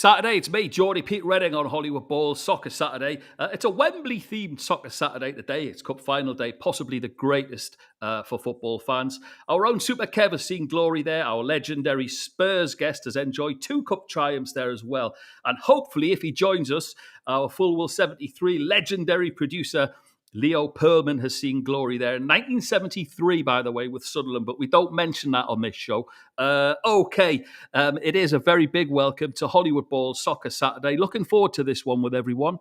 Saturday. It's me, Geordie Pete Redding on Hollywood Bowls Soccer Saturday. It's a Wembley-themed Soccer Saturday today. It's Cup Final Day, possibly the greatest for football fans. Our own Super Kev has seen glory there. Our legendary Spurs guest has enjoyed 2 cup triumphs there as well. And hopefully, if he joins us, our Full Will 73 legendary producer Leo Pearlman has seen glory there in 1973, by the way, with Sunderland, but we don't mention that on this show. It is a very big welcome to Hollywood Bowls Soccer Saturday. Looking forward to this one with everyone.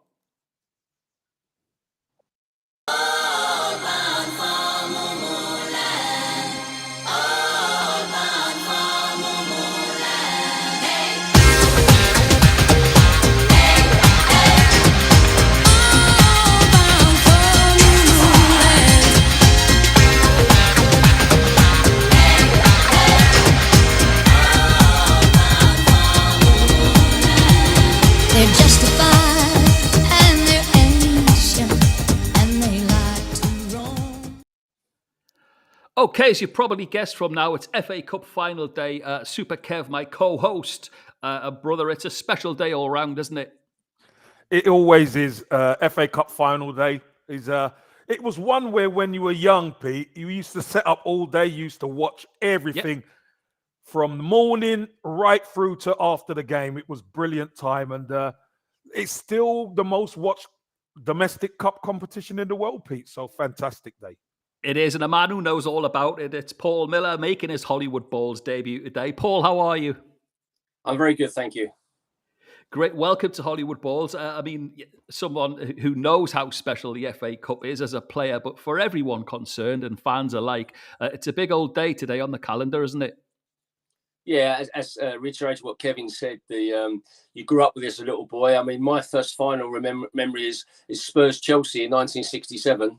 Okay, as you probably guessed from now, it's FA Cup final day. Super Kev, my co-host, brother, it's a special day all round, isn't it? It always is. FA Cup final day is. It was one where when you were young, Pete, you used to set up all day. You used to watch everything from the morning right through to after the game. It was brilliant time, and it's still the most watched domestic cup competition in the world, Pete. So fantastic day. It is, and a man who knows all about it. It's Paul Miller making his Hollywood Bowls debut today. Paul, how are you? I'm very good, thank you. Great. Welcome to Hollywood Bowls. Someone who knows how special the FA Cup is as a player, but for everyone concerned and fans alike, it's a big old day today on the calendar, isn't it? Yeah, as reiterating what Kevin said, you grew up with this as a little boy. I mean, my first final memory is Spurs-Chelsea in 1967.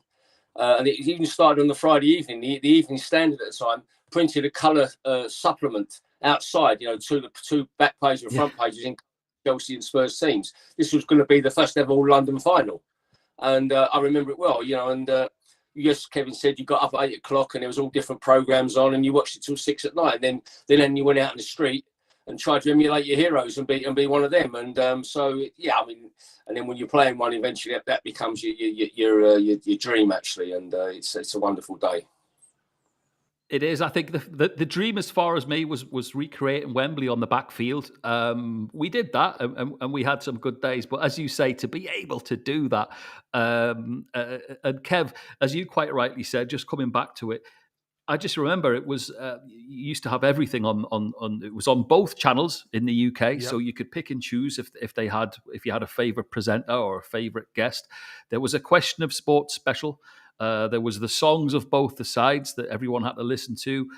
And it even started on the Friday evening. The Evening Standard at the time printed a colour supplement outside, two back pages and front pages in Chelsea and Spurs teams. This was going to be the first ever All-London final. And I remember it well, and yes, Kevin said you got up at 8 o'clock and there was all different programmes on and you watched it till 6 at night. And then you went out in the street and tried to emulate your heroes and be one of them. And and then when you're playing one, eventually that becomes your dream, actually. And it's a wonderful day. It is. I think the dream, as far as me, was recreating Wembley on the backfield. We did that, and we had some good days. But as you say, to be able to do that, and Kev, as you quite rightly said, just coming back to it, I just remember it was you used to have everything on. It was on both channels in the UK, so you could pick and choose if you had a favourite presenter or a favourite guest. There was a Question of Sport special. There was the songs of both the sides that everyone had to listen to.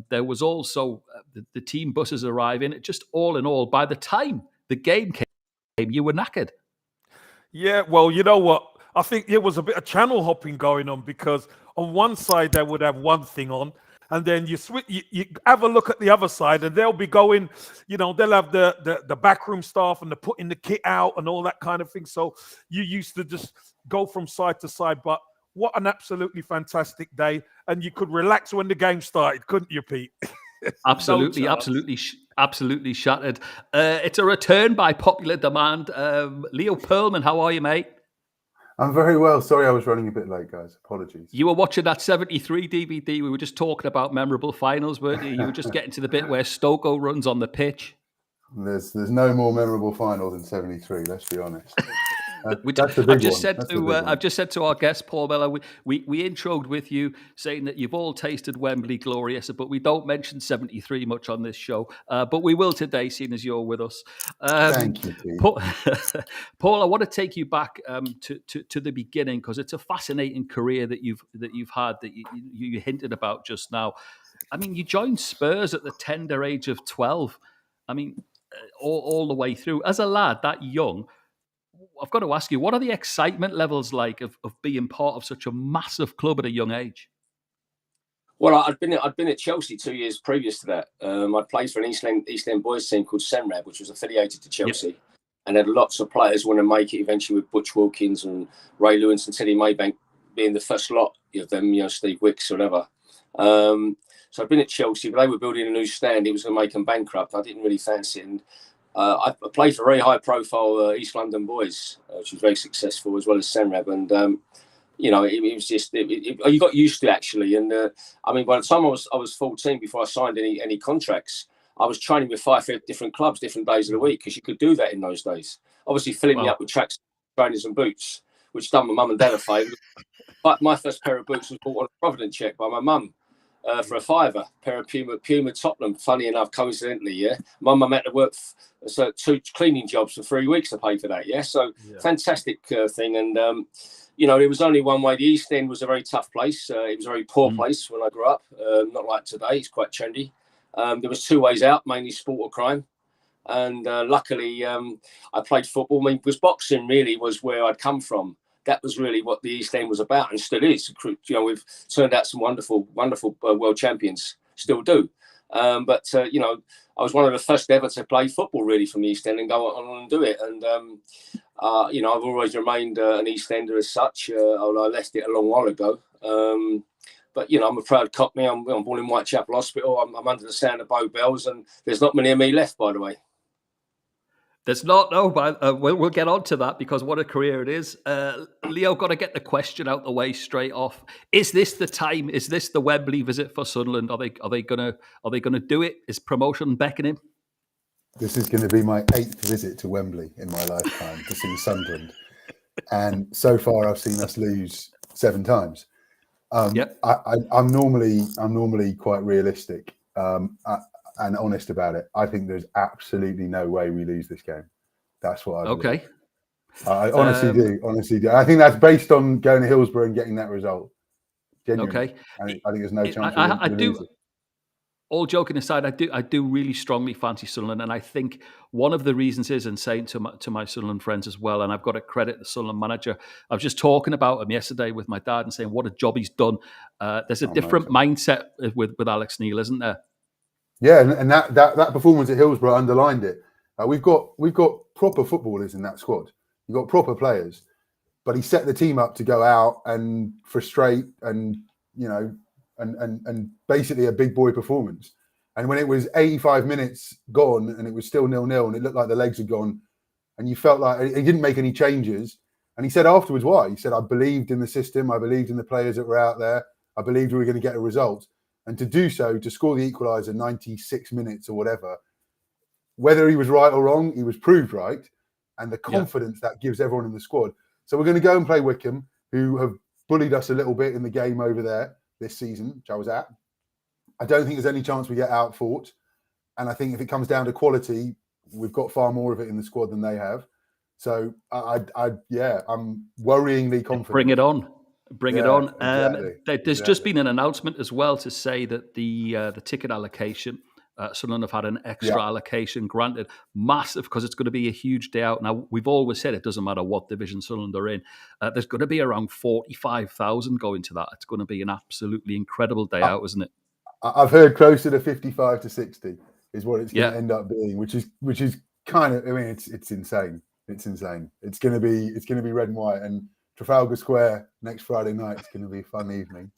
There was also the team buses arriving. Just all in all, by the time the game came, you were knackered. Yeah, well, you know what? I think there was a bit of channel hopping going on because on one side they would have one thing on, and then you have a look at the other side, and they'll be going, they'll have the backroom staff and the putting the kit out and all that kind of thing. So you used to just go from side to side, but what an absolutely fantastic day, and you could relax when the game started, couldn't you, Pete? Absolutely, absolutely shattered. It's a return by popular demand. Leo Pearlman, how are you, mate? I'm very well. Sorry I was running a bit late, guys. Apologies. You were watching that 73 DVD. We were just talking about memorable finals, weren't you? You were just getting to the bit where Stokoe runs on the pitch. There's no more memorable final than 73, let's be honest. I've just said to our guest, Paul Miller, we introed with you saying that you've all tasted Wembley glorious, but we don't mention 73 much on this show. But we will today, seeing as you're with us. Thank you, Pete. Paul, I want to take you back to the beginning because it's a fascinating career that you've had that you hinted about just now. I mean, you joined Spurs at the tender age of 12. I mean, all the way through. As a lad that young, I've got to ask you, what are the excitement levels like of being part of such a massive club at a young age? Well, I'd been at Chelsea 2 years previous to that. I played for an East End boys team called Senrab, which was affiliated to Chelsea, and had lots of players want to make it eventually with Butch Wilkins and Ray Lewis and Teddy Maybank being the first lot of them, Steve Wicks or whatever. So I'd been at Chelsea, but they were building a new stand. It was going to make them bankrupt. I didn't really fancy it. And I played for very high-profile East London boys, which was very successful, as well as Senrab. And it was just you got used to it, actually. And I mean, by the time I was 14, before I signed any contracts, I was training with 5 different clubs, different days of the week, because you could do that in those days. Obviously, filling me up with tracks, trainers, and boots, which done my mum and dad a favour. But my first pair of boots was bought on a Provident check by my mum for a £5, pair of Puma Tottenham. Funny enough, coincidentally, yeah. My mum had to work 2 cleaning jobs for 3 weeks to pay for that, yeah. So fantastic thing. And there was only one way. The East End was a very tough place. It was a very poor place when I grew up. Not like today. It's quite trendy. There was 2 ways out, mainly sport or crime. And luckily, I played football. I mean, because boxing really was where I'd come from. That was really what the East End was about, and still is. We've turned out some wonderful world champions, still do. But I was one of the first ever to play football really from the East End and go on and do it. And I've always remained an East Ender as such, although I left it a long while ago. But I'm a proud Cockney. I'm born in Whitechapel Hospital. I'm under the sound of Bow Bells, and there's not many of me left, by the way. There's not, no, but we'll get on to that, because what a career it is. Leo, got to get the question out the way straight off. Is this the time? Is this the Wembley visit for Sunderland? Are they gonna do it? Is promotion beckoning? This is going to be my 8th visit to Wembley in my lifetime to see Sunderland, and so far I've seen us lose 7 times. I'm normally quite realistic and honest about it. I think there's absolutely no way we lose this game. That's what I believe. I honestly do. I think that's based on going to Hillsborough and getting that result. Genuinely. Okay. I think there's no chance we lose it. All joking aside, I do really strongly fancy Sunderland, and I think one of the reasons is, and saying to my Sunderland friends as well, and I've got to credit the Sunderland manager. I was just talking about him yesterday with my dad and saying what a job he's done. There's a different mindset with Alex Neil, isn't there? Yeah, and that performance at Hillsborough underlined it. We've got proper footballers in that squad. You've got proper players, but he set the team up to go out and frustrate and and basically a big boy performance. And when it was 85 minutes gone and it was still 0-0 and it looked like the legs had gone, and you felt like he didn't make any changes. And he said afterwards why. He said, I believed in the system. I believed in the players that were out there. I believed we were going to get a result. And to do so, to score the equaliser 96 minutes or whatever, whether he was right or wrong, he was proved right. And the confidence that gives everyone in the squad. So we're going to go and play Wickham, who have bullied us a little bit in the game over there this season, which I was at. I don't think there's any chance we get outfought. And I think if it comes down to quality, we've got far more of it in the squad than they have. So I'm worryingly confident. Bring it on. Bring it on. Exactly. There's just been an announcement as well to say that the ticket allocation, Sunderland have had an extra allocation granted, massive, because it's going to be a huge day out. Now, we've always said it doesn't matter what division Sunderland are in. There's going to be around 45,000 going to that. It's going to be an absolutely incredible day out, isn't it? I've heard closer to 55 to 60 is what it's going to end up being, which is kind of, I mean, it's insane. It's insane. It's going to be red and white, and Trafalgar Square next Friday night. It's going to be a fun evening.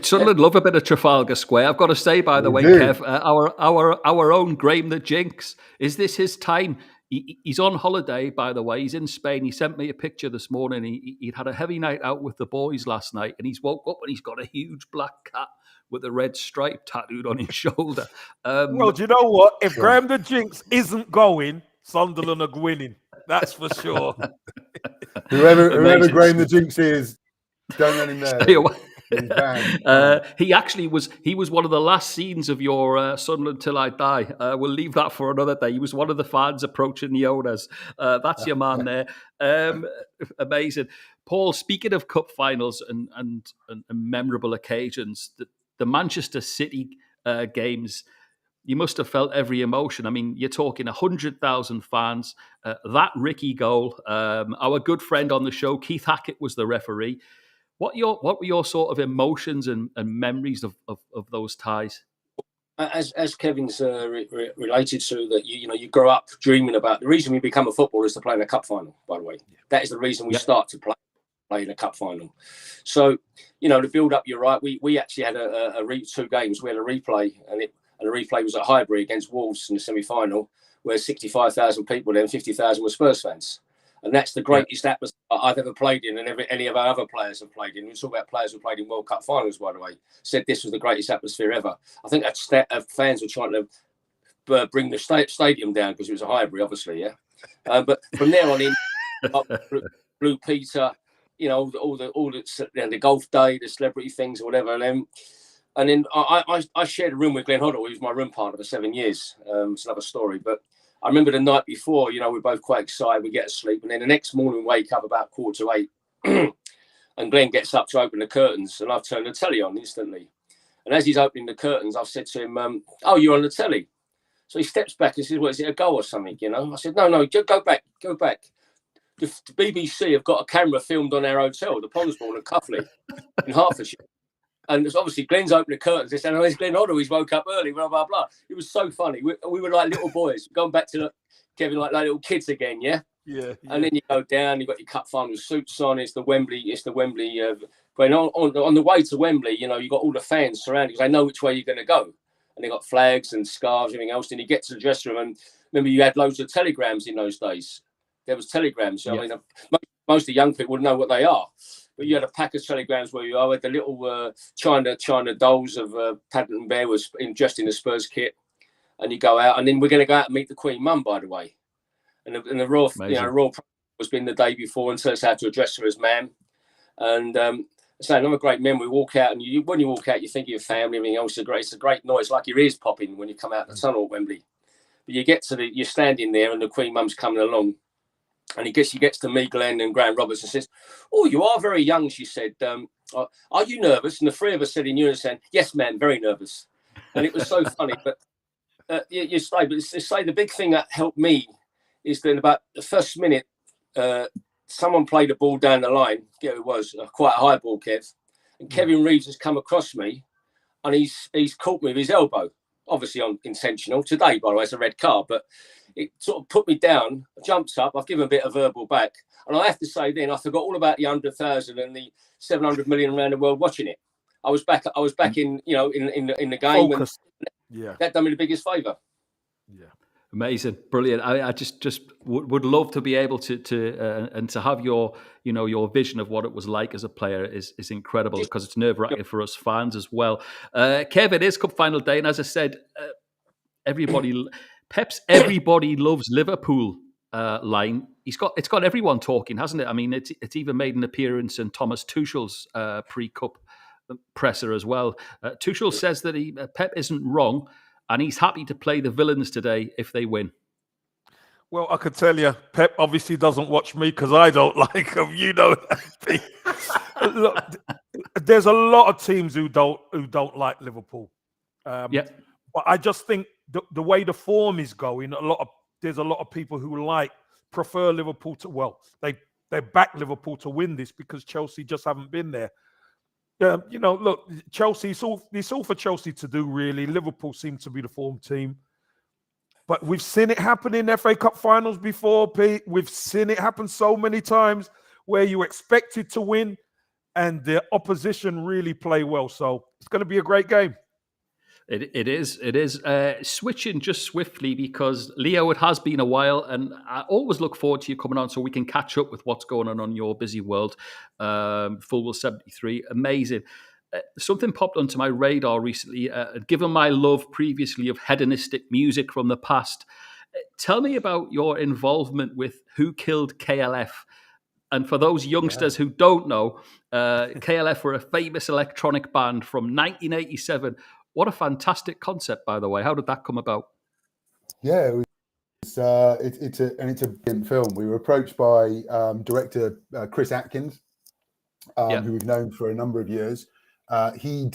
Sunderland love a bit of Trafalgar Square. I've got to say, by the way, Kev, our own Graham the Jinx, is this his time? He's on holiday, by the way. He's in Spain. He sent me a picture this morning. He'd had a heavy night out with the boys last night, and he's woke up and he's got a huge black cat with a red stripe tattooed on his shoulder. Well, do you know what? If Graham the Jinx isn't going, Sunderland are winning. That's for sure. whoever Graham the Jinx is, don't let him there. Stay away. He was one of the last scenes of your Sunderland Till I Die. We'll leave that for another day. He was one of the fans approaching the owners. That's your man there. Amazing. Paul, speaking of cup finals and memorable occasions, the Manchester City games, you must have felt every emotion. I mean, you're talking 100,000 fans. That Ricky goal. Our good friend on the show, Keith Hackett, was the referee. What were your sort of emotions and memories of those ties? As Kevin's related to that, you grow up dreaming about. The reason we become a footballer is to play in a cup final. By the way, that is the reason we start to play in a cup final. So to build up, you're right. We actually had 2 games. We had a replay, and and the replay was at Highbury against Wolves in the semi-final, where 65,000 people there and 50,000 were Spurs fans. And that's the greatest atmosphere I've ever played in, and any of our other players have played in. We talk about players who played in World Cup finals, by the way, said this was the greatest atmosphere ever. I think that fans were trying to bring the stadium down because it was a Highbury, obviously, yeah. But from there on in, Blue Peter, you know, all the golf day, the celebrity things or whatever, and then I shared a room with Glenn Hoddle. He was my room partner for 7 years. It's another story, but I remember the night before, you know, we're both quite excited. We get to sleep, and then the next morning we wake up about 7:45, and Glenn gets up to open the curtains, and I've turned the telly on instantly. And as he's opening the curtains, I've said to him, "Oh, you're on the telly." So he steps back and says, "What is it, a goal or something?" You know, I said, "No, go back." The BBC have got a camera filmed on our hotel, the Ponsbourne and Cuffley in Hertfordshire. And it's obviously Glenn's opened the curtains. They said, "Oh, it's Glenn Hoddle. He's woke up early." Blah blah blah. It was so funny. We were like little boys, going back to Kevin, like little kids again, yeah. Yeah. And then you go down. You got your cup final suits on. It's the Wembley. Going on the way to Wembley. You know, you got all the fans surrounding because they know which way you're going to go, and they got flags and scarves, everything else. Then you get to the dressing room, and remember you had loads of telegrams in those days. There was telegrams. Yeah. I mean, most of the young people wouldn't know what they are. But you had a pack of telegrams where you are with the little China dolls of Paddington Bear was dressed in the Spurs kit, and you go out, and then we're going to go out and meet the Queen Mum, by the way, and the royal, royal was been the day before, and so it's had to address her as ma'am, and so another great memory. We walk out, and when you walk out, you think of your family, everything else. It's a great noise, like your ears popping when you come out the tunnel at Wembley. But you get to you're standing there, and the Queen Mum's coming along. And she gets to me, Glenn, and Graham Roberts, and says, "Oh, you are very young," she said. "Are you nervous?" And the three of us said in unison, "Yes, ma'am, very nervous." And it was so funny. But you say, the big thing that helped me is that about the first minute, someone played a ball down the line. Yeah, it was quite a high ball, Kev. And Kevin Reeves has come across me, and he's caught me with his elbow, obviously intentional. Today, by the way, it's a red card, but it sort of put me down, jumps up. I've given a bit of verbal back. And I have to say then, I forgot all about the 100,000 and the 700 million around the world watching it. I was back in, you know, in the game. Focus. And that done me the biggest favour. Yeah. Amazing, brilliant. I just would love to be able to and to have your vision of what it was like as a player is incredible, because it's nerve-wracking for us fans as well. Kev, it is cup final day, and as I said, Pep's everybody loves Liverpool line. It's got everyone talking, hasn't it? I mean, it's even made an appearance in Thomas Tuchel's pre-cup presser as well. Tuchel says that Pep isn't wrong, and he's happy to play the villains today if they win. Well, I could tell you, Pep obviously doesn't watch me because I don't like him. You know that. Look, there's a lot of teams who don't like Liverpool. But I just think the way the form is going, there's a lot of people who prefer Liverpool to. Well, they back Liverpool to win this because Chelsea just haven't been there. You know, look, Chelsea. It's all for Chelsea to do, really. Liverpool seem to be the form team. But we've seen it happen in FA Cup finals before, Pete. We've seen it happen so many times where you expected to win and the opposition really play well. So it's going to be a great game. It is. Switching just swiftly, because Leo, it has been a while, and I always look forward to you coming on so we can catch up with what's going on your busy world. Fullwell 73, amazing. Something popped onto my radar recently. Given my love previously of hedonistic music from the past, tell me about your involvement with Who Killed KLF. And for those youngsters who don't know, KLF were a famous electronic band from 1987. What a fantastic concept, by the way. How did that come about? Yeah, it's a brilliant film. We were approached by director Chris Atkins, who we've known for a number of years. He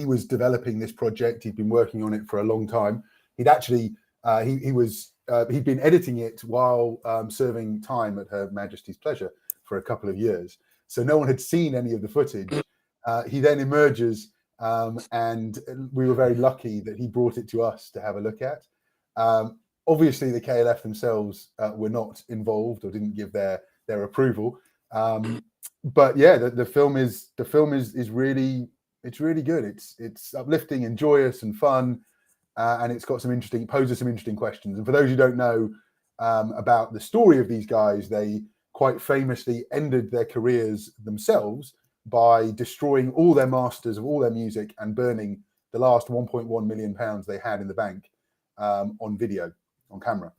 was developing this project. He'd been working on it for a long time. He'd actually he'd been editing it while serving time at Her Majesty's Pleasure for a couple of years. So no one had seen any of the footage. He then emerges. And we were very lucky that he brought it to us to have a look at. Obviously, the KLF themselves were not involved or didn't give their approval. But yeah, the film is really good. It's uplifting and joyous and fun. and it's got it poses some interesting questions. And for those who don't know about the story of these guys, they quite famously ended their careers themselves by destroying all their masters of all their music and burning the last 1.1 million pounds they had in the bank on video, on camera.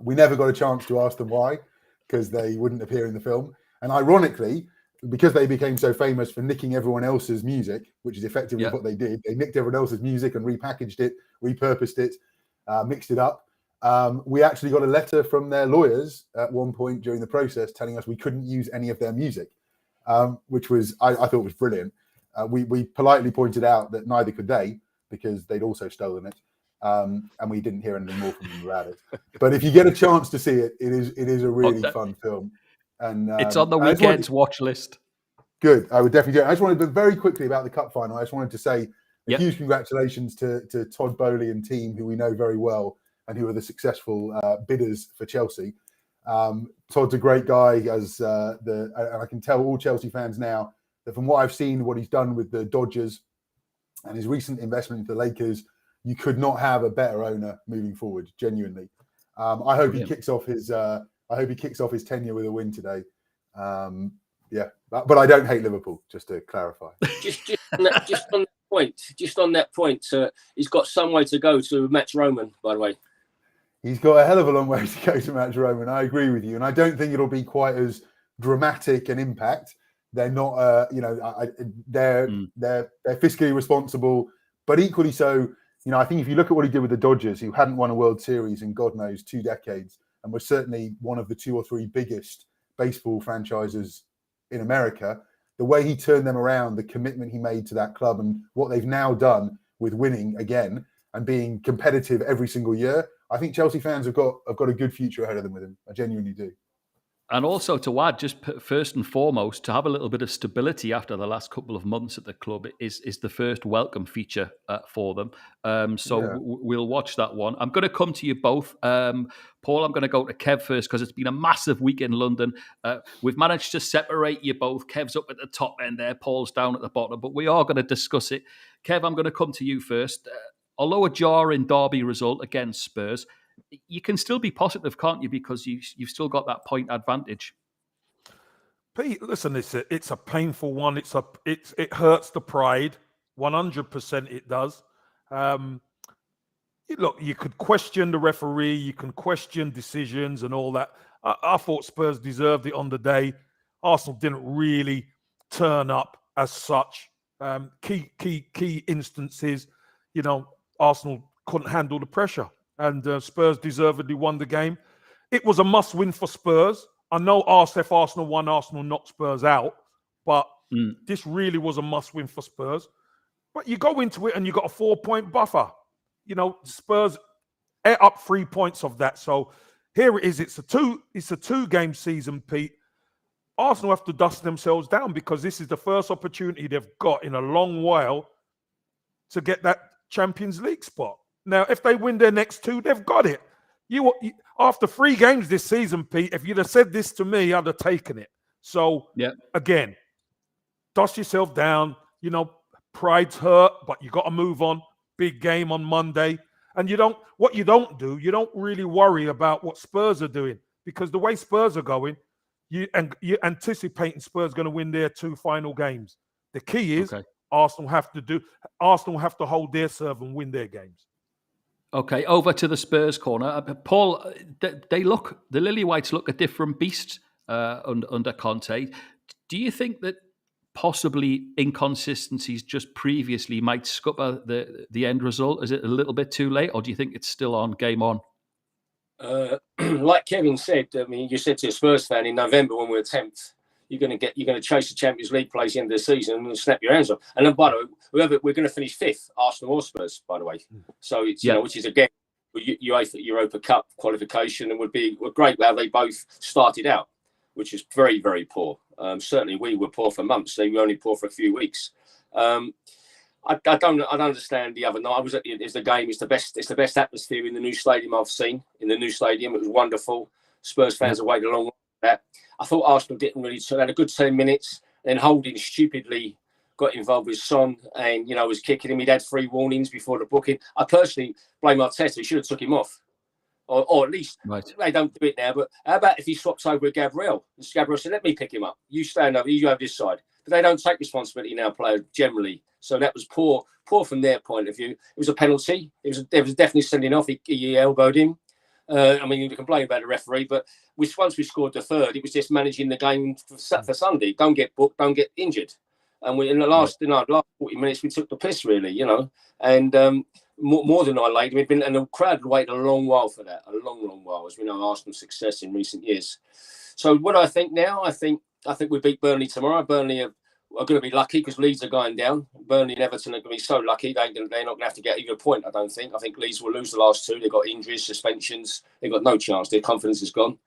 We never got a chance to ask them why, because they wouldn't appear in the film. And ironically, because they became so famous for nicking everyone else's music, which is effectively what they did, they nicked everyone else's music and repackaged it, repurposed it, mixed it up. We actually got a letter from their lawyers at one point during the process telling us we couldn't use any of their music, which was, I thought was brilliant. We politely pointed out that neither could they, because they'd also stolen it. And we didn't hear anything more from them about it. But if you get a chance to see it, it is a really fun film. And it's on the weekend's watch list. Good. I would definitely do it. I just wanted to, very quickly about the cup final, I just wanted to say a huge congratulations to Todd Bowley and team, who we know very well and who are the successful bidders for Chelsea. Todd's a great guy. And I can tell all Chelsea fans now that from what I've seen, what he's done with the Dodgers and his recent investment into the Lakers, you could not have a better owner moving forward. Genuinely, I hope he kicks off his tenure with a win today. But I don't hate Liverpool. Just to clarify. Just on that point, he's got some way to go to match Roman. By the way, he's got a hell of a long way to go to match Roman. I agree with you, and I don't think it'll be quite as dramatic an impact. They're not, they're fiscally responsible, but equally so. I think if you look at what he did with the Dodgers, who hadn't won a World Series in God knows 2 decades, and was certainly one of the 2 or 3 biggest baseball franchises in America, the way he turned them around, the commitment he made to that club, and what they've now done with winning again and being competitive every single year, I think Chelsea fans have got a good future ahead of them with him. I genuinely do. And also to add, just first and foremost, to have a little bit of stability after the last couple of months at the club is the first welcome feature for them. We'll watch that one. I'm going to come to you both. Paul, I'm going to go to Kev first because it's been a massive week in London. We've managed to separate you both. Kev's up at the top end there, Paul's down at the bottom, but we are going to discuss it. Kev, I'm going to come to you first. Although a jarring derby result against Spurs, you can still be positive, can't you? Because you've still got that point advantage. Pete, listen, it's a painful one. It hurts the pride. 100% it does. Look, you could question the referee, you can question decisions and all that. I thought Spurs deserved it on the day. Arsenal didn't really turn up as such. Key instances, Arsenal couldn't handle the pressure. And Spurs deservedly won the game. It was a must-win for Spurs. I know if Arsenal won, Arsenal knocked Spurs out. But this really was a must-win for Spurs. But you go into it and you got a 4-point buffer. Spurs ate up 3 points of that. So here it is. It's a 2-game season, Pete. Arsenal have to dust themselves down because this is the first opportunity they've got in a long while to get that Champions League spot. Now, if they win their next 2, they've got it. After 3 games this season, Pete, if you'd have said this to me, I'd have taken it. So, again, dust yourself down. Pride's hurt, but you got to move on. Big game on Monday. And you don't really worry about what Spurs are doing because the way Spurs are going, you're anticipating Spurs going to win their 2 final games. The key is Arsenal have to hold their serve and win their games. Okay, over to the Spurs corner. Paul, the Lily-Whites look a different beast under Conte. Do you think that possibly inconsistencies just previously might scupper the end result? Is it a little bit too late, or do you think it's still on, game on? Like Kevin said, I mean, you said to a Spurs fan in November when we were 10th, you're going to chase the Champions League place at the end of the season and snap your hands off. And then, by the way, we're going to finish 5th, Arsenal or Spurs, by the way. So it's which is again Europa Cup qualification, and would great how they both started out, which is very, very poor. Certainly, we were poor for months. They were only poor for a few weeks. I don't understand the other night. I was at the game. It's the best atmosphere in the new stadium I've seen. In the new stadium, it was wonderful. Spurs fans have waited a long while for that. I thought Arsenal didn't really. So they had a good 10 minutes. Then Holding stupidly got involved with Son and, was kicking him. He'd had 3 warnings before the booking. I personally blame Arteta. He should have took him off. Or at least they don't do it now. But how about if he swaps over with Gabriel? And Gabriel said, let me pick him up. You stand over, you have this side. But they don't take responsibility now, players, generally. So that was poor from their point of view. It was a penalty. There was definitely sending off. He elbowed him. You can blame about the referee, but once we scored the third, it was just managing the game for Sunday. Don't get booked, don't get injured. And in the last 40 minutes, we took the piss, really, and more than I liked. And the crowd waited a long while for that, a long while, as we know Arsenal's success in recent years. So what do I think now? I think we beat Burnley tomorrow. Burnley are going to be lucky because Leeds are going down. Burnley and Everton are going to be so lucky they're not going to have to get even a point, I don't think. I think Leeds will lose the last 2. They've got injuries, suspensions. They've got no chance. Their confidence is gone.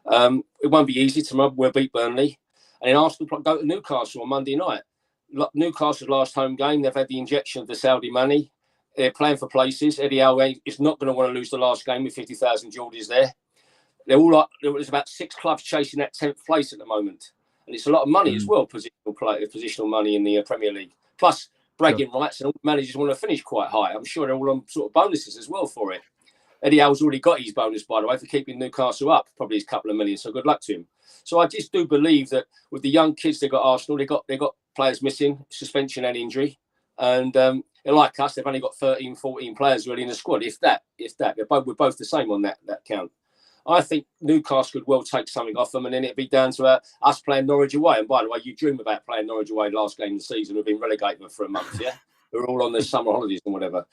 It won't be easy tomorrow. We'll beat Burnley. And then Arsenal go to Newcastle on Monday night. Newcastle's last home game, they've had the injection of the Saudi money. They're playing for places. Eddie Howe is not going to want to lose the last game with 50,000 Geordies there. There's about 6 clubs chasing that 10th place at the moment. And it's a lot of money as well, positional money in the Premier League. Plus bragging rights, and all managers want to finish quite high. I'm sure they're all on sort of bonuses as well for it. Eddie Howe's already got his bonus, by the way, for keeping Newcastle up, probably a couple of million. So good luck to him. So I just do believe that with the young kids they've got Arsenal, they got players missing, suspension and injury. And they're like us, they've only got 13, 14 players really in the squad, if that. We're both the same on that count. I think Newcastle could well take something off them, and then it'd be down to us playing Norwich away. And by the way, you dream about playing Norwich away last game of the season. We've been relegated for a month, yeah? We're all on their summer holidays and whatever.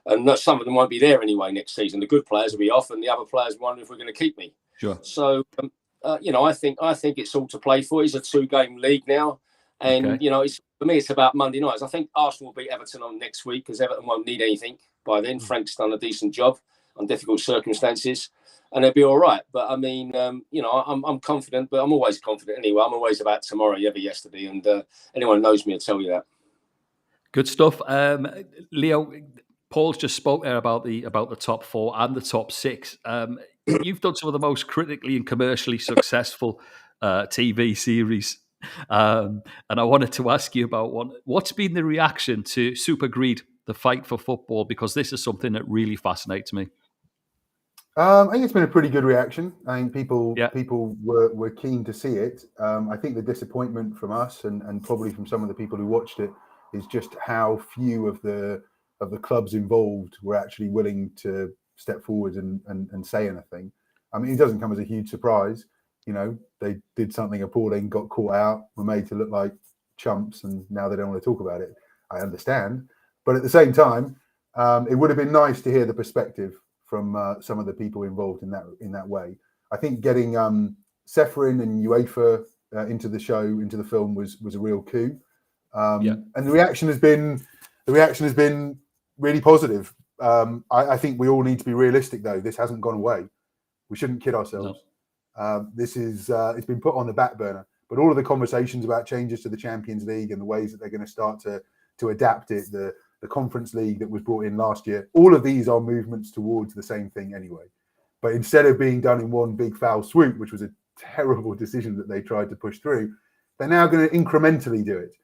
And some of them won't be there anyway next season. The good players will be off, and the other players wonder if we're going to keep me. Sure. So, I think it's all to play for. It's a 2-game league now. And, for me, it's about Monday nights. I think Arsenal will beat Everton on next week because Everton won't need anything by then. Frank's done a decent job on difficult circumstances. And they'll be all right. But I mean, I'm confident, but I'm always confident anyway. I'm always about tomorrow, never yesterday. And anyone who knows me will tell you that. Good stuff. Leo, Paul's just spoke there about the top 4 and the top 6. You've done some of the most critically and commercially successful TV series. And I wanted to ask you about one. What's been the reaction to Super Greed, the fight for football? Because this is something that really fascinates me. I think it's been a pretty good reaction. I think people were keen to see it. I think the disappointment from us and probably from some of the people who watched it is just how few of the clubs involved were actually willing to step forward and say anything. I mean, it doesn't come as a huge surprise. They did something appalling, got caught out, were made to look like chumps, and now they don't want to talk about it. I understand. But at the same time, it would have been nice to hear the perspective from some of the people involved in that way. I think getting Seferin and UEFA into the film was a real coup. And the reaction has been really positive. I think we all need to be realistic, though. This hasn't gone away. We shouldn't kid ourselves. No. This is it's been put on the back burner. But all of the conversations about changes to the Champions League and the ways that they're going to start to adapt it, the Conference League that was brought in last year, all of these are movements towards the same thing anyway. But instead of being done in one big foul swoop, which was a terrible decision that they tried to push through, they're now going to incrementally do it.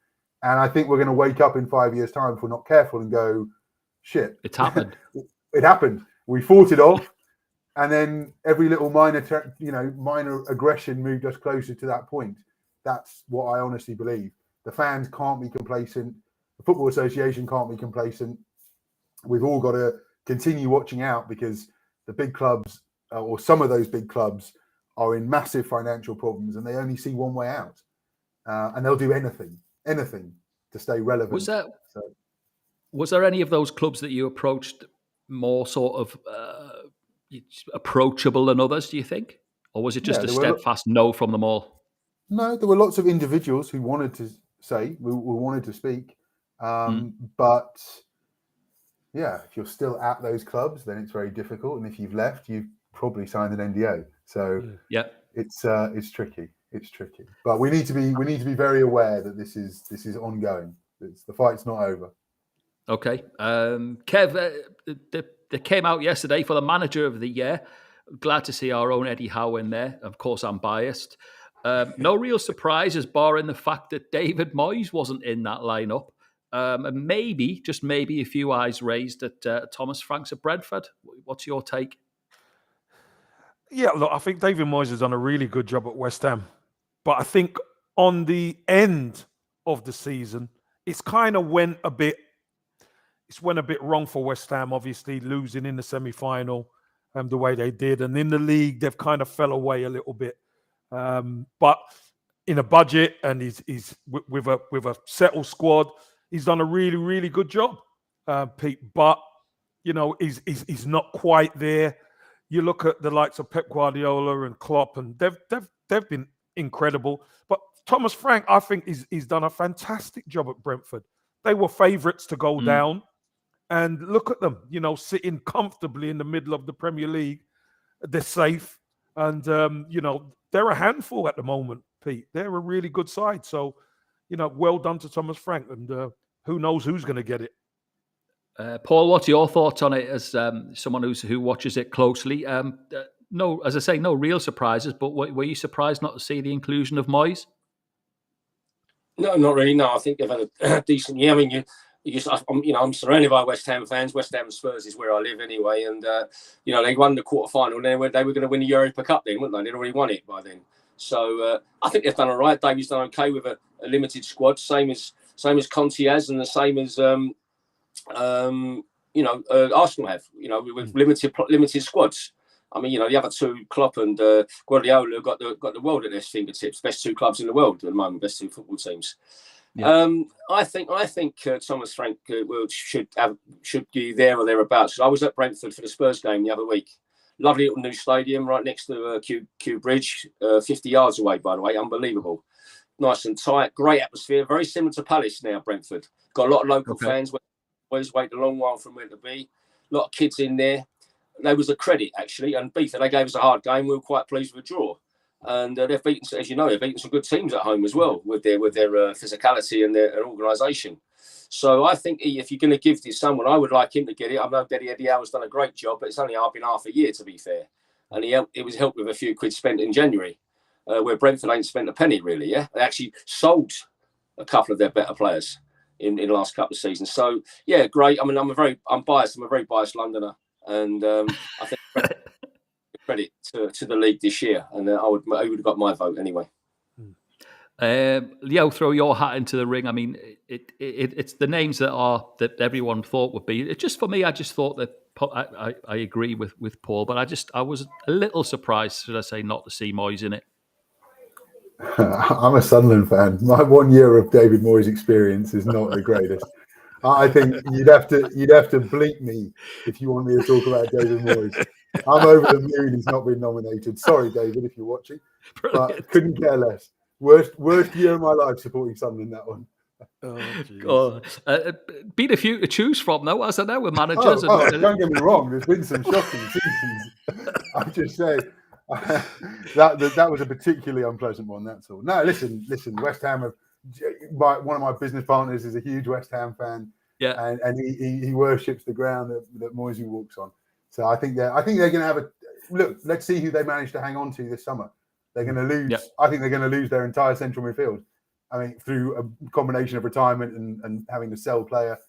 And I think we're going to wake up in 5 years' time if we're not careful and go, shit. It's happened. It happened. We fought it off. And then every little minor aggression moved us closer to that point. That's what I honestly believe. The fans can't be complacent. The Football Association can't be complacent. We've all got to continue watching out because the big clubs, or some of those big clubs, are in massive financial problems and they only see one way out. And they'll do anything to stay relevant. Was there any of those clubs that you approached more sort of approachable than others, do you think? Or was it just a steadfast no from them all? No, there were lots of individuals who wanted to say, we wanted to speak. But yeah, if you're still at those clubs, then it's very difficult. And if you've left, you've probably signed an NDA. So it's tricky. It's tricky. But we need to be very aware that this is ongoing. The fight's not over. Okay. Kev, they came out yesterday for the Manager of the Year. Glad to see our own Eddie Howe in there. Of course, I'm biased. No real surprises, barring the fact that David Moyes wasn't in that lineup. And maybe, just maybe, a few eyes raised at Thomas Franks at Brentford. What's your take? Yeah, look, I think David Moyes has done a really good job at West Ham. But I think on the end of the season, it's kind of went a bit wrong for West Ham, obviously losing in the semi-final the way they did. And in the league, they've kind of fell away a little bit. But in a budget and he's with a settled squad, he's done a really, really good job, Pete. But, he's not quite there. You look at the likes of Pep Guardiola and Klopp, and they've been incredible. But Thomas Frank, I think, he's done a fantastic job at Brentford. They were favourites to go down. And look at them, sitting comfortably in the middle of the Premier League. They're safe. And, they're a handful at the moment, Pete. They're a really good side. So, well done to Thomas Frank. And who knows who's going to get it. Paul, what's your thoughts on it as someone who watches it closely? No, as I say, no real surprises, but were you surprised not to see the inclusion of No, not really. No, I think they've had a decent year. I mean, I'm surrounded by West Ham fans. West Ham Spurs is where I live anyway, and they won the quarter-final. And they were going to win the Europa Cup then, weren't they? They'd already won it by then. So I think they've done all right. Davy's done okay with a limited squad, same as Conte has, and the same as Arsenal have. With limited squads. I mean, the other two, Klopp and Guardiola, got the world at their fingertips. Best two clubs in the world at the moment. Best two football teams. Yeah. I think Thomas Frank should be there or thereabouts. So I was at Brentford for the Spurs game the other week. Lovely little new stadium right next to Kew Bridge, 50 yards away, by the way. Unbelievable. Nice and tight. Great atmosphere. Very similar to Palace now, Brentford. Got a lot of local fans. Always wait a long while from where to be. A lot of kids in there. There was a credit, actually. And Beather, they gave us a hard game. We were quite pleased with a draw. And they've beaten, as you know, they've beaten some good teams at home as well with their physicality and their organisation. So I think if you're going to give this someone, I would like him to get it. I know Eddie Howe's done a great job, but it's only been half a year, to be fair. And it was helped with a few quid spent in January, where Brentford ain't spent a penny, really, yeah? They actually sold a couple of their better players in the last couple of seasons. So, yeah, great. I mean, I'm biased. I'm a very biased Londoner. And I think credit to the league this year. And I would have got my vote anyway. Leo, throw your hat into the ring. I mean, it's the names that everyone thought would be. It just for me, I just thought that I agree with Paul, but I was a little surprised, should I say, not to see Moyes in it. I'm a Sunderland fan. My 1 year of David Moyes' experience is not the greatest. I think you'd have to bleep me if you want me to talk about David Moyes. I'm over the moon he's not been nominated. Sorry, David, if you're watching. Brilliant. But couldn't care less. Worst year of my life supporting Sunderland, that one. Been a few to choose from, though, as I know, with managers. Don't get me wrong. There's been some shocking seasons. I'm just saying that was a particularly unpleasant one. That's all. No, listen. West Ham one of my business partners is a huge West Ham fan. Yeah, and he worships the ground that Moisey walks on. So I think they're going to have a look. Let's see who they manage to hang on to this summer. They're going to lose. Yep. I think they're going to lose their entire central midfield. I mean, through a combination of retirement and having to sell player.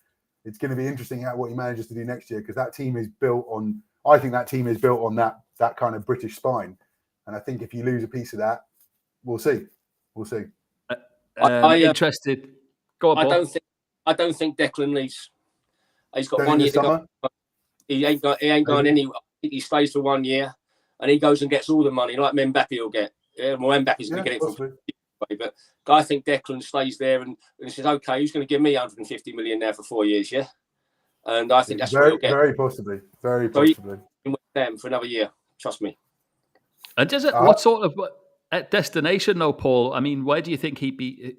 It's going to be interesting what he manages to do next year, because that team is built on. I think that team is built on that kind of British spine, and I think if you lose a piece of that, we'll see. I'm interested. Go on, Paul. I don't think Declan leaves. He's got 1 year to go. He ain't going anywhere. He stays for 1 year, and he goes and gets all the money like Mbappe will get. Yeah, well, Mbappe's going to get it from. But I think Declan stays there and says, "Okay, who's going to give me 150 million now for 4 years?" Yeah, and I think that's what he'll get. Very possibly. In West Ham for another year. Trust me. And does it? What sort of destination, though, Paul? I mean, where do you think he'd be?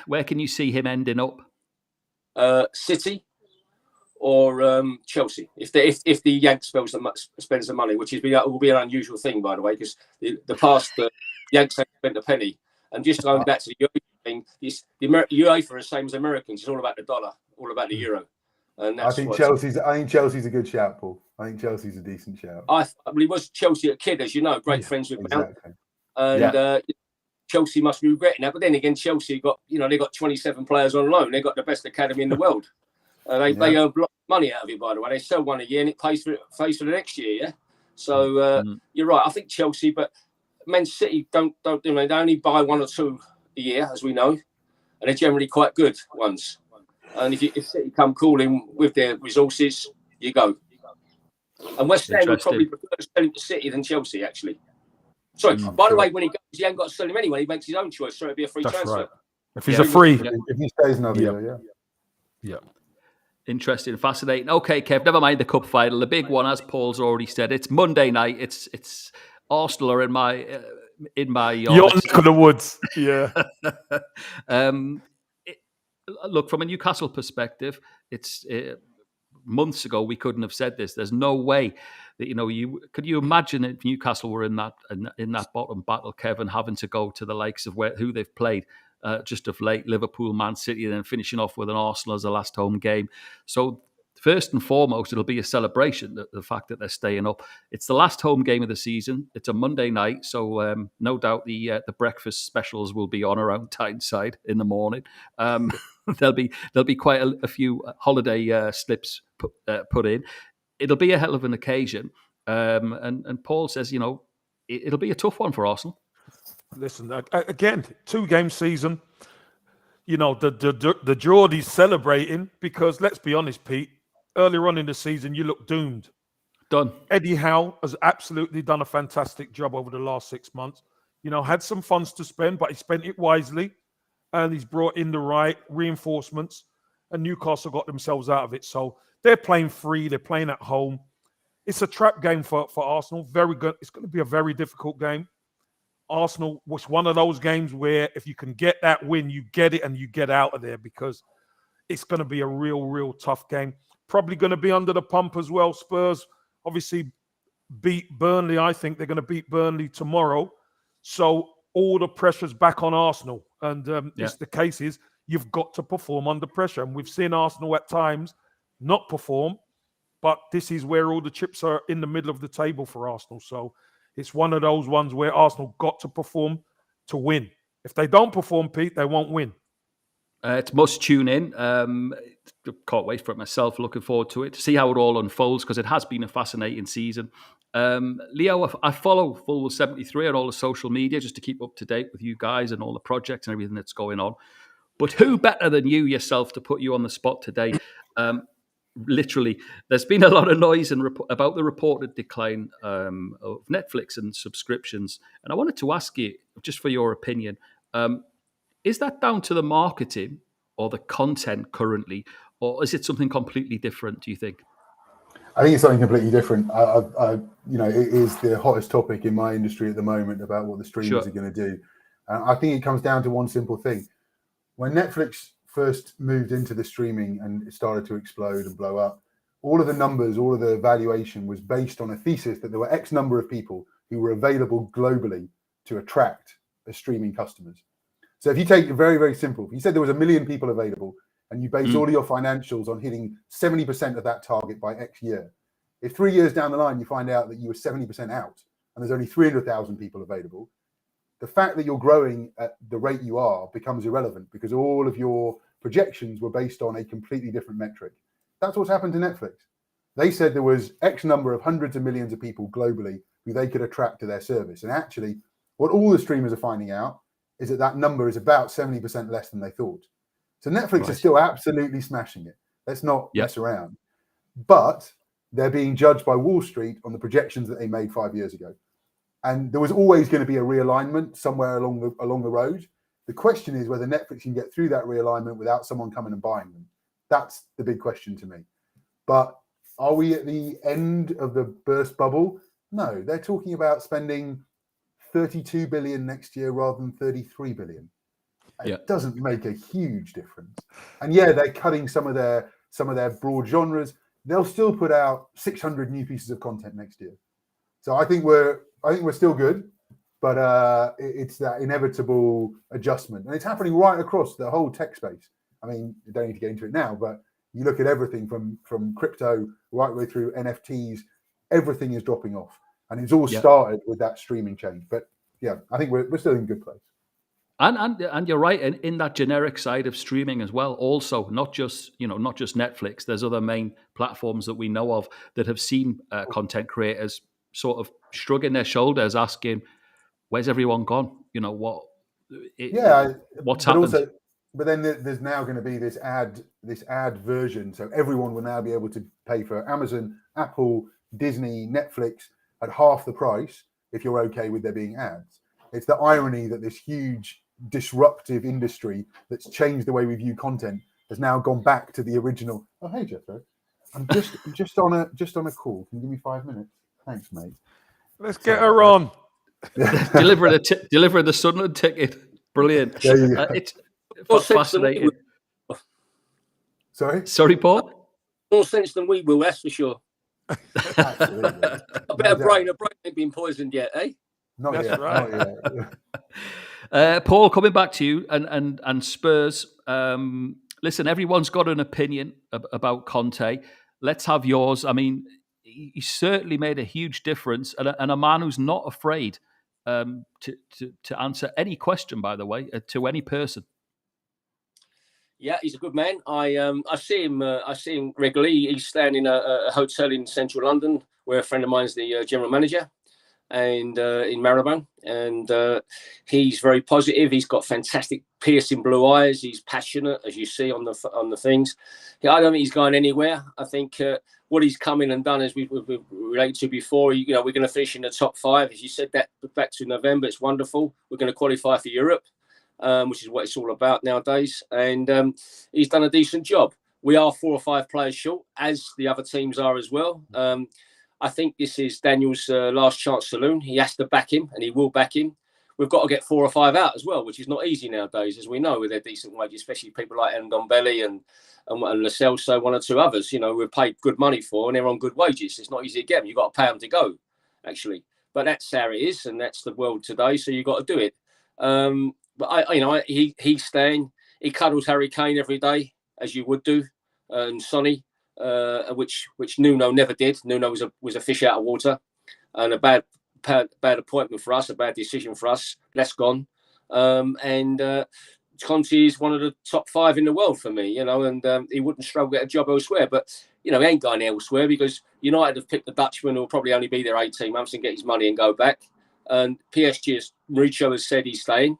Where can you see him ending up? City or Chelsea. If the Yanks spends the money, which will be an unusual thing, by the way, because the past Yanks haven't spent a penny. And just going back to the UEFA thing, the UEFA are the same as Americans. It's all about the dollar, all about the euro. And that's I think Chelsea's a good shout, Paul. I think Chelsea's a decent shout. I believe was Chelsea a kid, as you know, great friends with Mount. And Chelsea must be regretting that. But then again, Chelsea got, they got 27 players on loan. They got the best academy in the world. They earn money out of it, by the way. They sell one a year and it pays for the next year. Yeah. So you're right. I think Chelsea, but Man City don't they only buy one or two a year, as we know, and they're generally quite good ones. And if City come calling with their resources, you go. And West Ham would probably prefer to sell him to City than Chelsea, actually. Sorry, by the way, when he goes, he ain't got to sell him anyway. He makes his own choice, so it'd be a free transfer. Right. If he's a free, if he stays another year, yeah. Interesting, fascinating. Okay, Kev, never mind the cup final. The big one, as Paul's already said, it's Monday night. It's Arsenal are in my yard. Your neck of the woods, yeah. Look, from a Newcastle perspective, it's months ago we couldn't have said this. There's no way that could you imagine if Newcastle were in that bottom battle, Kevin, having to go to the likes of who they've played just of late, Liverpool, Man City, and then finishing off with an Arsenal as the last home game. So first and foremost, it'll be a celebration, the fact that they're staying up. It's the last home game of the season. It's a Monday night, so no doubt the breakfast specials will be on around Tyneside in the morning. There'll be quite a few holiday slips put in. It'll be a hell of an occasion. And Paul says, it'll be a tough one for Arsenal. Listen, again, 2-game season. The Geordies celebrating because, let's be honest, Pete, earlier on in the season, you look doomed. Done. Eddie Howe has absolutely done a fantastic job over the last 6 months. Had some funds to spend, but he spent it wisely. And he's brought in the right reinforcements. And Newcastle got themselves out of it. So they're playing free. They're playing at home. It's a trap game for Arsenal. Very good. It's going to be a very difficult game. Arsenal was one of those games where if you can get that win, you get it and you get out of there, because it's going to be a real tough game. Probably going to be under the pump as well. Spurs obviously beat Burnley. I think they're going to beat Burnley tomorrow. So all the pressure's back on Arsenal. And it's the case is you've got to perform under pressure. And we've seen Arsenal at times not perform, but this is where all the chips are in the middle of the table for Arsenal. So it's one of those ones where Arsenal got to perform to win. If they don't perform, Pete, they won't win. It's must tune in. Can't wait for it myself. Looking forward to it, to see how it all unfolds, because it has been a fascinating season. Leo, I follow Full 73 on all the social media just to keep up to date with you guys and all the projects and everything that's going on. But who better than you yourself to put you on the spot today? Literally, there's been a lot of noise about the reported decline of Netflix and subscriptions. And I wanted to ask you, just for your opinion, is that down to the marketing or the content currently, or is it something completely different, do you think? I think it's something completely different. It is the hottest topic in my industry at the moment about what the streamers are going to do. I think it comes down to one simple thing. When Netflix first moved into the streaming and it started to explode and blow up, all of the numbers, all of the valuation was based on a thesis that there were X number of people who were available globally to attract the streaming customers. So if you take it very, very simple, if you said there was 1 million people available and you base all of your financials on hitting 70% of that target by X year, if 3 years down the line you find out that you were 70% out and there's only 300,000 people available, the fact that you're growing at the rate you are becomes irrelevant, because all of your projections were based on a completely different metric. That's what's happened to Netflix. They said there was X number of hundreds of millions of people globally who they could attract to their service. And actually, what all the streamers are finding out is that number is about 70% less than they thought. So Netflix is still absolutely smashing it. Let's not mess around. But they're being judged by Wall Street on the projections that they made 5 years ago. And there was always going to be a realignment somewhere along the road. The question is whether Netflix can get through that realignment without someone coming and buying them. That's the big question to me. But are we at the end of the burst bubble? No, they're talking about spending 32 billion next year rather than 33 billion. It doesn't make a huge difference. And they're cutting some of their broad genres. They'll still put out 600 new pieces of content next year. So I think we're still good, but it's that inevitable adjustment, and it's happening right across the whole tech space. I mean, you don't need to get into it now, but you look at everything from crypto right the way through NFTs. Everything is dropping off, and it's all started with that streaming change. But I think we're still in a good place. And you're right in that generic side of streaming as well. Also, not just Netflix. There's other main platforms that we know of that have seen content creators sort of shrugging their shoulders, asking, "Where's everyone gone? What's but happened?" also, but then there's now going to be this ad version, so everyone will now be able to pay for Amazon, Apple, Disney, Netflix at half the price if you're okay with there being ads. It's the irony that this huge disruptive industry that's changed the way we view content has now gone back to the original. Oh, hey, Jethro, I'm just on a call. Can you give me 5 minutes? Thanks, mate. Let's get her on. delivering the Sunderland ticket. Brilliant. There you go. It's More sense than we fascinating. will. Sorry, Paul. More sense than we will, that's for sure. Absolutely. A bit of brain ain't been poisoned yet, eh? That's Not right. yet. Paul, coming back to you and Spurs. Listen, everyone's got an opinion about Conte. Let's have yours. I mean, he certainly made a huge difference, and a man who's not afraid to answer any question, by the way, to any person. Yeah, he's a good man. I see him regularly. He's staying in a hotel in central London where a friend of mine's the general manager, and in Marylebone. And he's very positive. He's got fantastic piercing blue eyes. He's passionate, as you see on the things. I don't think he's going anywhere. I think what he's come in and done, as we've related to before, we're going to finish in the top 5. As you said, that back to November, it's wonderful. We're going to qualify for Europe. Which is what it's all about nowadays. And he's done a decent job. We are 4 or 5 players short, as the other teams are as well. I think this is Daniel's last chance saloon. He has to back him, and he will back him. We've got to get 4 or 5 out as well, which is not easy nowadays, as we know, with their decent wages, especially people like Ndombele and Lascelles, so 1 or 2 others, we're paid good money for, and they're on good wages. It's not easy to get them. You've got to pay them to go, actually. But that's how it is, and that's the world today, so you've got to do it. But he's staying. He cuddles Harry Kane every day, as you would do, and Sonny, which Nuno never did. Nuno was a fish out of water, and a bad appointment for us, a bad decision for us. That's gone. And Conte is one of the top 5 in the world for me, and he wouldn't struggle to get a job elsewhere. But he ain't going elsewhere because United have picked the Dutchman who will probably only be there 18 months and get his money and go back. And PSG, as Mauricio has said, he's staying.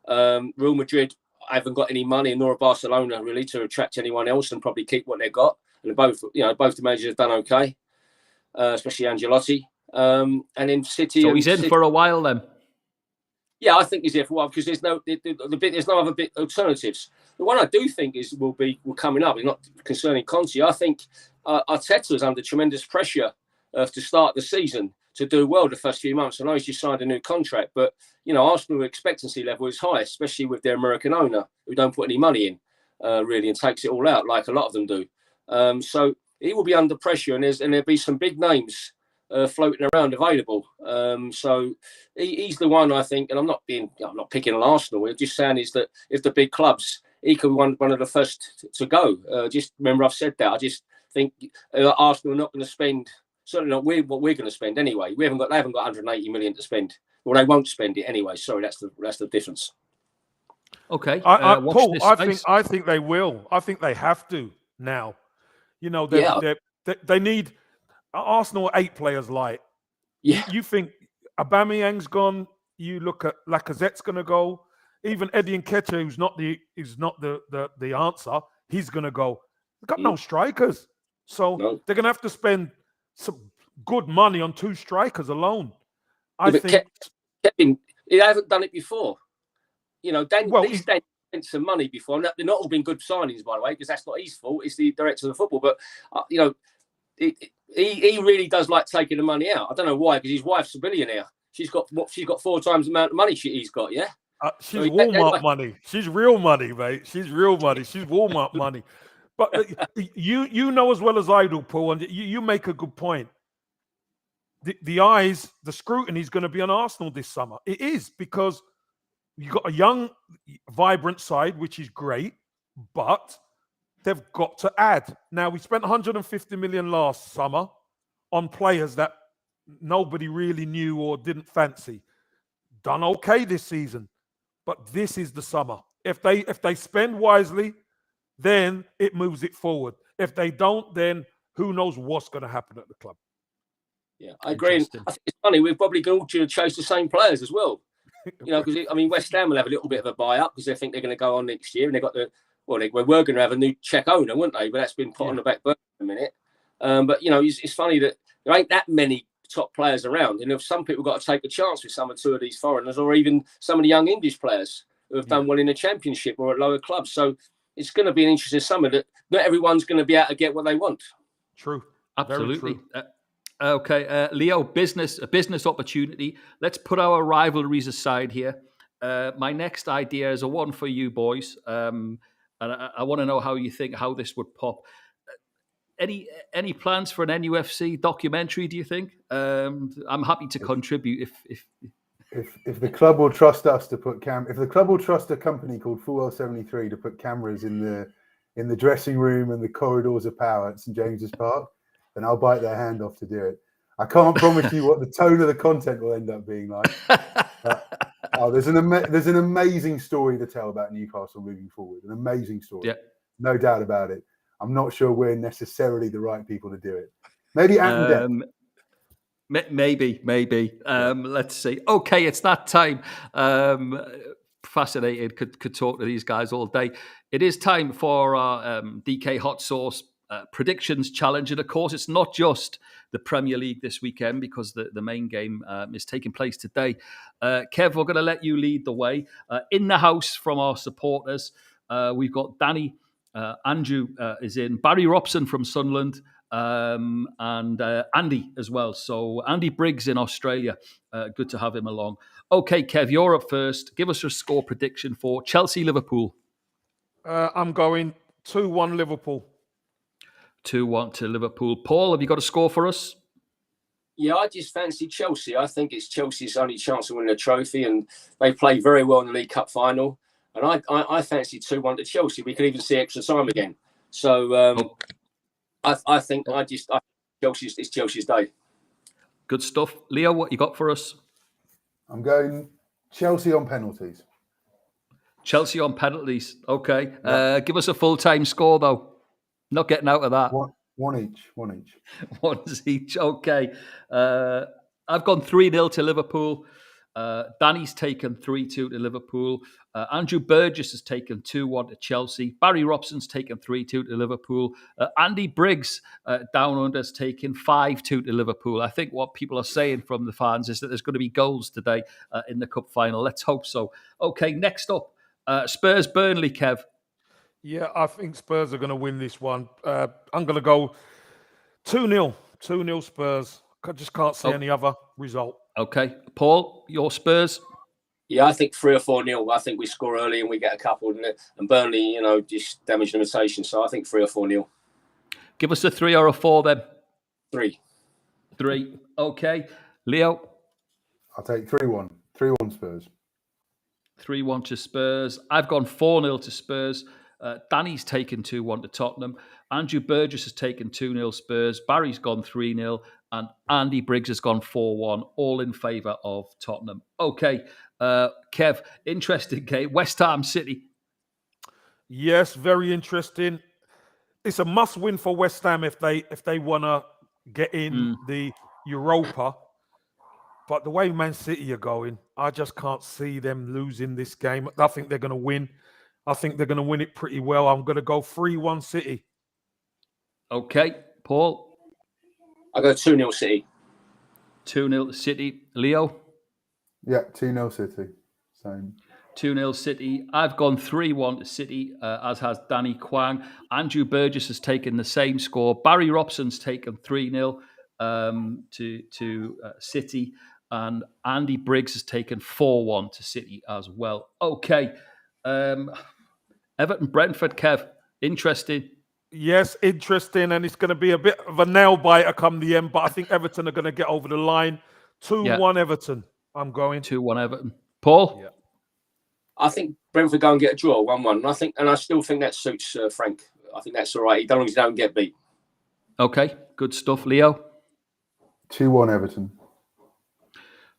Real Madrid haven't got any money, nor Barcelona really, to attract anyone else, and probably keep what they've got. And both the managers have done okay, especially Ancelotti. And in City, so he's in for a while then. Yeah, I think he's here for a while because there's no other big alternatives. The one I do think will coming up is not concerning Conte. I think Arteta is under tremendous pressure to start the season to do well the first few months. I know he's just signed a new contract, but Arsenal expectancy level is high, especially with their American owner who don't put any money in really and takes it all out like a lot of them do. So he will be under pressure, and there'll be some big names floating around available. So he's the one, I think, and I'm not picking on Arsenal. We're just saying is that if the big clubs, he could be one of the first to go. Just remember, I've said that. I just think Arsenal are not going to spend. Certainly not what we're going to spend anyway. They haven't got 180 million to spend. Well, they won't spend it anyway. Sorry, that's the difference. Okay, Paul, I think they will. I think they have to now. They need Arsenal 8 players light. Yeah, you think Aubameyang's gone? You look at Lacazette's going to go. Even Eddie Nketiah, who's not the answer, he's going to go. They've got no strikers, so they're going to have to spend some good money on 2 strikers alone. I think Kevin, he hasn't done it before. He's spent some money before. They're not all been good signings, by the way, because that's not his fault. It's the director of the football. But he really does like taking the money out. I don't know why, because his wife's a billionaire. She's got 4 times the amount of money he's got. Yeah, she's Walmart money. She's real money, mate. She's real money. She's Walmart money. But you know as well as I do, Paul, and you make a good point. The scrutiny is going to be on Arsenal this summer. It is, because you've got a young, vibrant side, which is great, but they've got to add. Now, we spent 150 million last summer on players that nobody really knew or didn't fancy. Done okay this season. but this is the summer. If they spend wisely, then it moves it forward. If they don't, then who knows what's going to happen at the club. Yeah, I agree. And I think it's funny, we've probably all chase the same players as well. Because West Ham will have a little bit of a buy up because they think they're going to go on next year, and they got we were going to have a new Czech owner, weren't they? But that's been put on the back burner in a minute. But it's funny that there ain't that many top players around, and if some people got to take a chance with some or two of these foreigners, or even some of the young English players who have done well in the Championship or at lower clubs. So it's going to be an interesting summer that not everyone's going to be able to get what they want. True, absolutely. Very true. Okay, Leo, a business opportunity. Let's put our rivalries aside here. My next idea is a one for you boys, and I want to know how you think how this would pop. Any plans for an NUFC documentary? Do you think? I'm happy to contribute if the club will trust us to put if the club will trust a company called Full 73 to put cameras in the dressing room and the corridors of power at St James's Park, then I'll bite their hand off to do it. I can't promise you what the tone of the content will end up being like. There's an amazing story to tell about Newcastle moving forward. An amazing story, no doubt about it. I'm not sure we're necessarily the right people to do it. Maybe Ant Maybe. Let's see. Okay, it's that time. Fascinated. Could talk to these guys all day. It is time for our DK Hot Sauce predictions challenge, and of course, it's not just the Premier League this weekend because the main game is taking place today. Kev, we're going to let you lead the way. In the house from our supporters, we've got Danny. Andrew is in. Barry Robson from Sunderland. And Andy as well. So Andy Briggs in Australia. Good to have him along. Okay, Kev, you're up first. Give us your score prediction for Chelsea-Liverpool. I'm going 2-1 Liverpool. 2-1 to Liverpool. Paul, have you got a score for us? Yeah, I just fancy Chelsea. I think it's Chelsea's only chance to win the trophy, and they play very well in the League Cup final. And I fancy 2-1 to Chelsea. We could even see extra time again. So I think it's Chelsea's day. Good stuff. Leo, what you got for us? I'm going Chelsea on penalties. Chelsea on penalties. Okay. Yeah. Give us a full-time score, though. Not getting out of that. One each. One's each. Okay. I've gone 3-0 to Liverpool. Danny's taken 3-2 to Liverpool. Andrew Burgess has taken 2-1 to Chelsea. Barry Robson's taken 3-2 to Liverpool. Andy Briggs down under has taken 5-2 to Liverpool. I think what people are saying from the fans is that there's going to be goals today in the cup final. Let's hope so. Okay, next up, Spurs Burnley, Kev. Yeah, I think Spurs are going to win this one. I'm going to go 2-0. 2-0 Spurs. I just can't see any other result. Okay. Paul, your Spurs? Yeah, I think 3 or 4-0. I think we score early and we get a couple, and Burnley, just damage limitation. So I think 3 or 4-0. Give us a 3 or a 4 then. 3. 3. Okay. Leo? I'll take 3-1. 3-1 Spurs. 3-1 to Spurs. I've gone 4-0 to Spurs. Danny's taken 2-1 to Tottenham. Andrew Burgess has taken 2-0 Spurs. Barry's gone 3-0. And Andy Briggs has gone 4-1, all in favour of Tottenham. Okay, Kev, interesting game. West Ham City. Yes, very interesting. It's a must-win for West Ham if they want to get in the Europa. But the way Man City are going, I just can't see them losing this game. I think they're going to win. I think they're going to win it pretty well. I'm going to go 3-1 City. Okay, Paul? I go 2-0 City. 2-0 City. Leo? Yeah, 2-0 City. Same. 2-0 City. I've gone 3-1 to City, as has Danny Kwang. Andrew Burgess has taken the same score. Barry Robson's taken 3-0 to City. And Andy Briggs has taken 4-1 to City as well. Okay. Everton Brentford, Kev. Interesting. Yes, interesting. And it's going to be a bit of a nail biter come the end. But I think Everton are going to get over the line. 2-1 Everton. I'm going. 2-1 Everton. Paul? Yeah. I think Brentford go and get a draw, 1-1. And I still think that suits Frank. I think that's all right. As long as he don't get beat. Okay, good stuff. Leo? 2-1 Everton.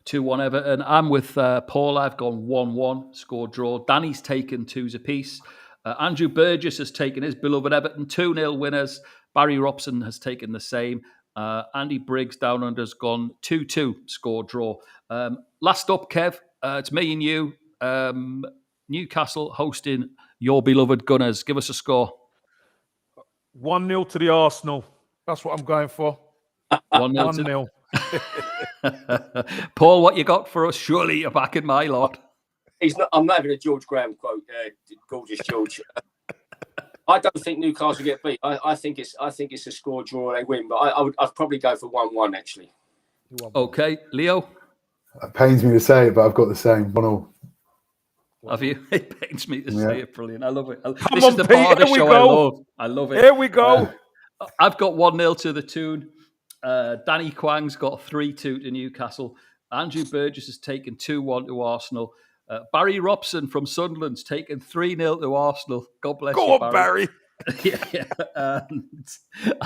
2-1 Everton. I'm with Paul. I've gone 1-1, score draw. Danny's taken 2s apiece. Andrew Burgess has taken his beloved Everton 2-0 winners. Barry Robson has taken the same. Andy Briggs down under has gone 2-2, score draw. Last up, Kev, it's me and you. Newcastle hosting your beloved Gunners. Give us a score. 1-0 to the Arsenal. That's what I'm going for. 1-0. 1-0. Paul, what you got for us? Surely you're back in my lot. I'm not having a George Graham quote. Gorgeous George. I don't think Newcastle get beat. I think it's a score draw. They win, but I'd probably go for 1-1 actually. Okay, Leo. It pains me to say it, but I've got the same 1-1. Have you? It pains me to say it. Brilliant. I love it. Come this on, is the Pete, part of the here we show go. I love it. Here we go. I've got 1-0 to the Toon. Danny Kwang's got 3-2 to Newcastle. Andrew Burgess has taken 2-1 to Arsenal. Barry Robson from Sunderland's taken 3-0 to Arsenal. God bless you, Go on, Barry. And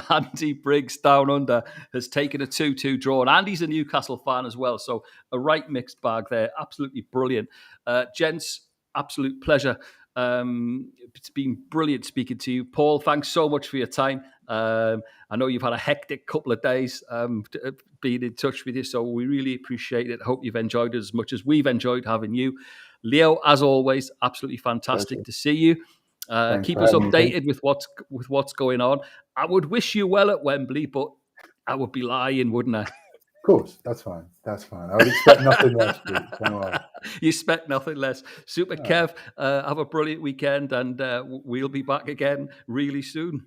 Andy Briggs down under has taken a 2-2 draw. And Andy's a Newcastle fan as well. So a right mixed bag there. Absolutely brilliant. Gents, absolute pleasure. It's been brilliant speaking to you. Paul, thanks so much for your time. I know you've had a hectic couple of days being in touch with you, so we really appreciate it. I hope you've enjoyed it as much as we've enjoyed having you. Leo, as always, absolutely fantastic to see you. Keep us updated with what's going on. I would wish you well at Wembley, but I would be lying, wouldn't I? Of course, that's fine. That's fine. I would expect nothing less. Don't worry. You expect nothing less. Super, Kev. Have a brilliant weekend, and we'll be back again really soon.